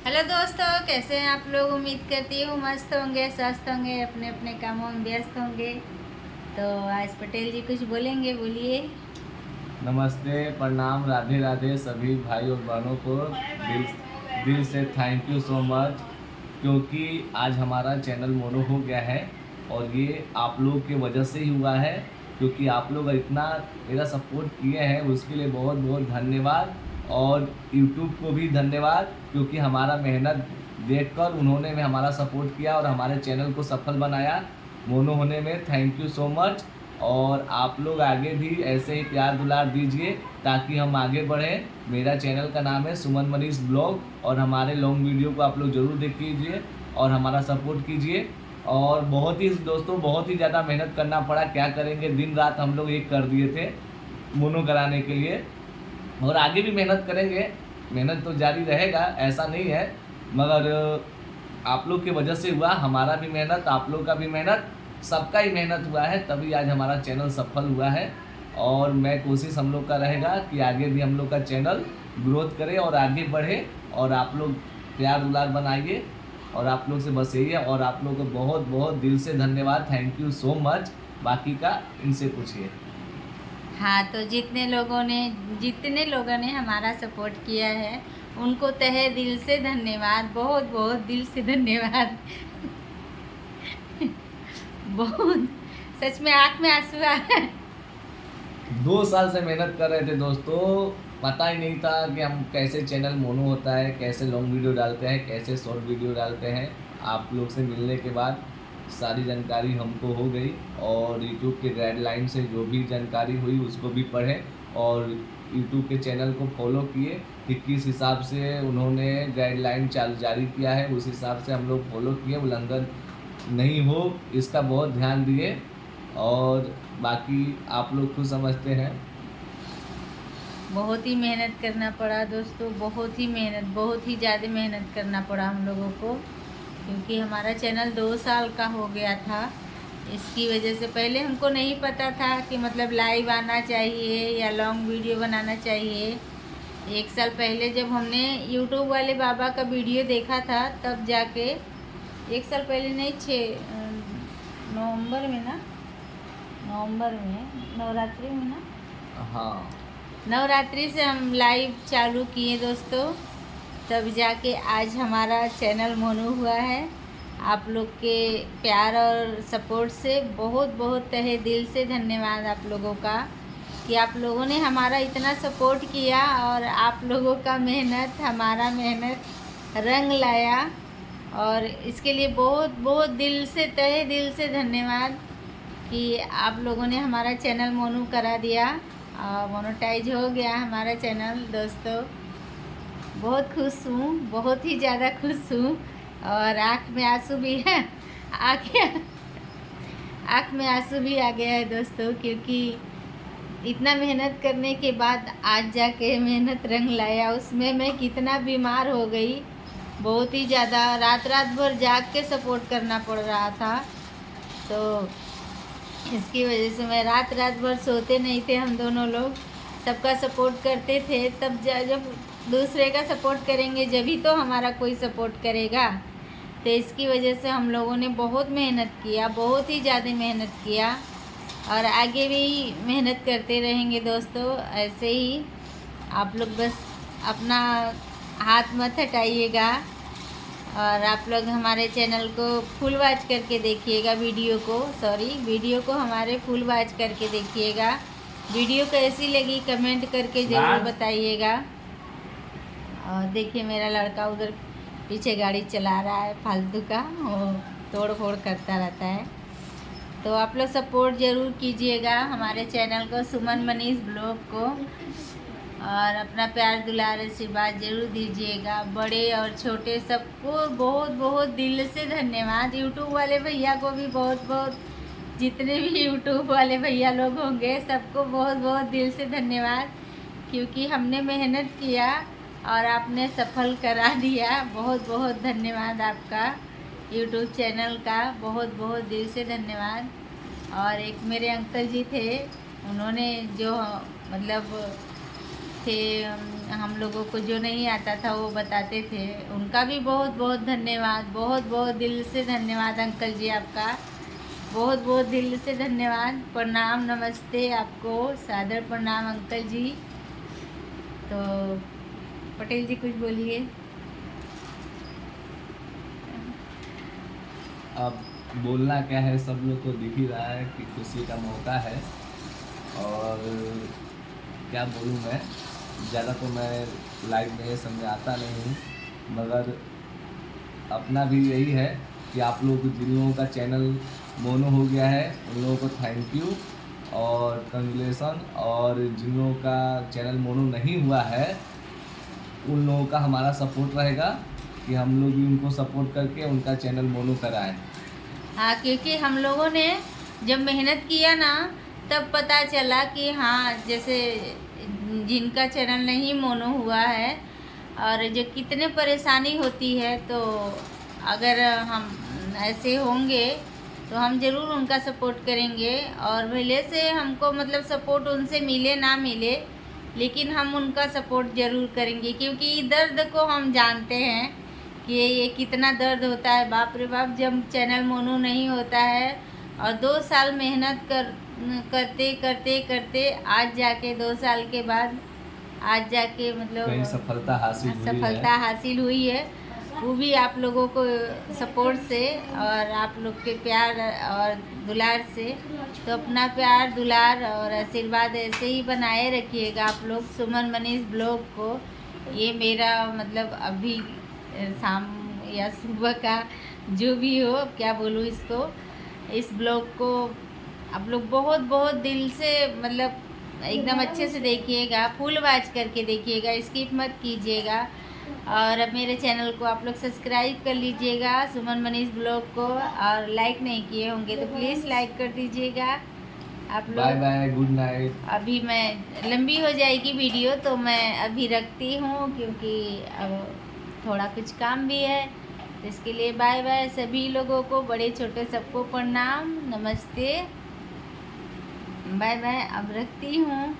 Hello दोस्तों, कैसे हैं आप लोग। उम्मीद करती हूँ मस्त होंगे, स्वस्थ होंगे, अपने अपने कामों में व्यस्त होंगे। तो आज पटेल जी कुछ बोलेंगे, बोलिए। नमस्ते, प्रणाम, राधे राधे सभी भाई और बहनों को दिल दिल से थैंक यू सो मच। क्योंकि आज हमारा चैनल मोनो हो गया है और ये आप लोग के वजह से ही हुआ है। क्योंकि आप लोग इतना मेरा सपोर्ट किए हैं उसके लिए बहुत बहुत धन्यवाद। और यूट्यूब को भी धन्यवाद, क्योंकि हमारा मेहनत देखकर उन्होंने भी हमारा सपोर्ट किया और हमारे चैनल को सफल बनाया मोनो होने में। Thank you so much. और आप लोग आगे भी ऐसे ही प्यार दुलार दीजिए ताकि हम आगे बढ़ें। मेरा चैनल का नाम है सुमन मनीष ब्लॉग और हमारे लॉन्ग वीडियो को आप लोग ज़रूर देखिए और हमारा सपोर्ट कीजिए। और बहुत ही दोस्तों, बहुत ही ज़्यादा मेहनत करना पड़ा, क्या करेंगे, दिन रात हम लोग एक कर दिए थे मोनो कराने के लिए। और आगे भी मेहनत करेंगे, मेहनत तो जारी रहेगा, ऐसा नहीं है। मगर आप लोग की वजह से हुआ, हमारा भी मेहनत, आप लोग का भी मेहनत, सबका ही मेहनत हुआ है, तभी आज हमारा चैनल सफल हुआ है। और मैं कोशिश हम लोग का रहेगा कि आगे भी हम लोग का चैनल ग्रोथ करे और आगे बढ़े। और आप लोग प्यार दुलार बनाइए और आप लोग से बस यही है। और आप लोग को बहुत बहुत दिल से धन्यवाद, थैंक यू सो मच। बाकी का इनसे पूछिए। हाँ, तो जितने लोगों ने हमारा सपोर्ट किया है उनको तहे दिल से धन्यवाद, बहुत बहुत दिल से धन्यवाद। बहुत, सच में आँख में आंसू आ रहे हैं। 2 साल से मेहनत कर रहे थे दोस्तों, पता ही नहीं था कि हम कैसे चैनल मोनो होता है, कैसे लॉन्ग वीडियो डालते हैं, कैसे शॉर्ट वीडियो डालते हैं। आप लोग से मिलने के बाद सारी जानकारी हमको हो गई और यूट्यूब के गाइडलाइन से जो भी जानकारी हुई उसको भी पढ़ें और यूट्यूब के चैनल को फॉलो किए कि किस हिसाब से उन्होंने गाइडलाइन जारी किया है, उस हिसाब से हम लोग फॉलो किए, उल्लंघन नहीं हो इसका बहुत ध्यान दिए। और बाकी आप लोग खुद समझते हैं। बहुत ही मेहनत करना पड़ा दोस्तों, बहुत ही मेहनत, बहुत ही ज़्यादा मेहनत करना पड़ा हम लोगों को। क्योंकि हमारा चैनल 2 साल का हो गया था। इसकी वजह से पहले हमको नहीं पता था कि मतलब लाइव आना चाहिए या लॉन्ग वीडियो बनाना चाहिए। 1 साल पहले जब हमने यूट्यूब वाले बाबा का वीडियो देखा था तब जाके, 1 साल पहले नहीं, 6 नवंबर में ना, नवंबर में नवरात्रि में ना, हाँ, नवरात्रि से हम लाइव चालू किए दोस्तों। तब जाके आज हमारा चैनल मोनू हुआ है। आप लोग के प्यार और सपोर्ट से बहुत बहुत तहे दिल से धन्यवाद आप लोगों का कि आप लोगों ने हमारा इतना सपोर्ट किया और आप लोगों का मेहनत, हमारा मेहनत रंग लाया। और इसके लिए बहुत बहुत दिल से, तहे दिल से धन्यवाद कि आप लोगों ने हमारा चैनल मोनू करा दिया और मोनेटाइज हो गया हमारा चैनल दोस्तों। बहुत खुश हूँ, बहुत ही ज़्यादा खुश हूँ। और आँख में आंसू भी है, आँख में आंसू भी आ गया है दोस्तों, क्योंकि इतना मेहनत करने के बाद आज जाके मेहनत रंग लाया। उसमें मैं कितना बीमार हो गई, बहुत ही ज़्यादा, रात रात भर जाग के सपोर्ट करना पड़ रहा था। तो इसकी वजह से मैं रात रात भर सोते नहीं थे। हम दोनों लोग सबका सपोर्ट करते थे। तब जब दूसरे का सपोर्ट करेंगे जभी तो हमारा कोई सपोर्ट करेगा। तो इसकी वजह से हम लोगों ने बहुत मेहनत किया, बहुत ही ज़्यादा मेहनत किया और आगे भी मेहनत करते रहेंगे दोस्तों। ऐसे ही आप लोग बस अपना हाथ मत हटाइएगा और आप लोग हमारे चैनल को फुल वॉच करके देखिएगा, वीडियो को हमारे फुल वॉच करके देखिएगा। वीडियो कैसी लगी कमेंट करके ज़रूर बताइएगा। और देखिए मेरा लड़का उधर पीछे गाड़ी चला रहा है फालतू का, वो तोड़ फोड़ करता रहता है। तो आप लोग सपोर्ट ज़रूर कीजिएगा हमारे चैनल को, सुमन मनीष ब्लॉग को, और अपना प्यार दुलार आशीर्वाद जरूर दीजिएगा। बड़े और छोटे सबको बहुत बहुत दिल से धन्यवाद। यूट्यूब वाले भैया को भी बहुत बहुत, जितने भी यूट्यूब वाले भैया लोग होंगे सबको बहुत बहुत दिल से धन्यवाद, क्योंकि हमने मेहनत किया और आपने सफल करा दिया। बहुत बहुत धन्यवाद आपका, यूट्यूब चैनल का बहुत बहुत दिल से धन्यवाद। और एक मेरे अंकल जी थे, उन्होंने जो मतलब थे हम लोगों को जो नहीं आता था वो बताते थे, उनका भी बहुत बहुत धन्यवाद, बहुत बहुत दिल से धन्यवाद अंकल जी आपका, बहुत बहुत दिल से धन्यवाद। प्रणाम, नमस्ते आपको, सादर प्रणाम अंकल जी। तो पटेल जी कुछ बोलिए। अब बोलना क्या है, सब लोग को दिख ही रहा है कि खुशी का मौका है। और क्या बोलूँ मैं, ज़्यादा तो मैं लाइव में ये समझ आता नहीं हूँ, मगर अपना भी यही है कि आप लोग जिन लोगों का चैनल मोनो हो गया है उन लोगों को थैंक यू और कंग्रेचुलेसन, और जिन लोगों का चैनल मोनो नहीं हुआ है उन लोगों का हमारा सपोर्ट रहेगा कि हम लोग भी उनको सपोर्ट करके उनका चैनल मोनो कराएं। हाँ, क्योंकि हम लोगों ने जब मेहनत किया ना तब पता चला कि हाँ, जैसे जिनका चैनल नहीं मोनो हुआ है और जो कितने परेशानी होती है, तो अगर हम ऐसे होंगे तो हम ज़रूर उनका सपोर्ट करेंगे। और भले से हमको मतलब सपोर्ट उनसे मिले ना मिले, लेकिन हम उनका सपोर्ट ज़रूर करेंगे, क्योंकि दर्द को हम जानते हैं कि ये कितना दर्द होता है। बाप रे बाप, जब चैनल मोनो नहीं होता है और 2 साल मेहनत करते करते करते आज जाके 2 साल के बाद आज जाके मतलब कहीं सफलता हासिल हुई है, वो भी आप लोगों को सपोर्ट से और आप लोग के प्यार और दुलार से। तो अपना प्यार दुलार और आशीर्वाद ऐसे ही बनाए रखिएगा आप लोग सुमन मनीष ब्लॉग को। ये मेरा मतलब अभी शाम या सुबह का जो भी हो, क्या बोलूँ इसको, इस ब्लॉग को आप लोग बहुत बहुत दिल से मतलब एकदम अच्छे से देखिएगा, फुल वॉच करके देखिएगा, स्किप मत कीजिएगा। और मेरे चैनल को आप लोग सब्सक्राइब कर लीजिएगा, सुमन मनीष ब्लॉग को, और लाइक नहीं किए होंगे तो प्लीज़ लाइक कर दीजिएगा आप लोग। Bye bye, good night. अभी मैं लंबी हो जाएगी वीडियो तो मैं अभी रखती हूँ, क्योंकि अब थोड़ा कुछ काम भी है, तो इसके लिए बाय बाय सभी लोगों को, बड़े छोटे सबको प्रणाम, नमस्ते, बाय बाय, अब रखती हूँ।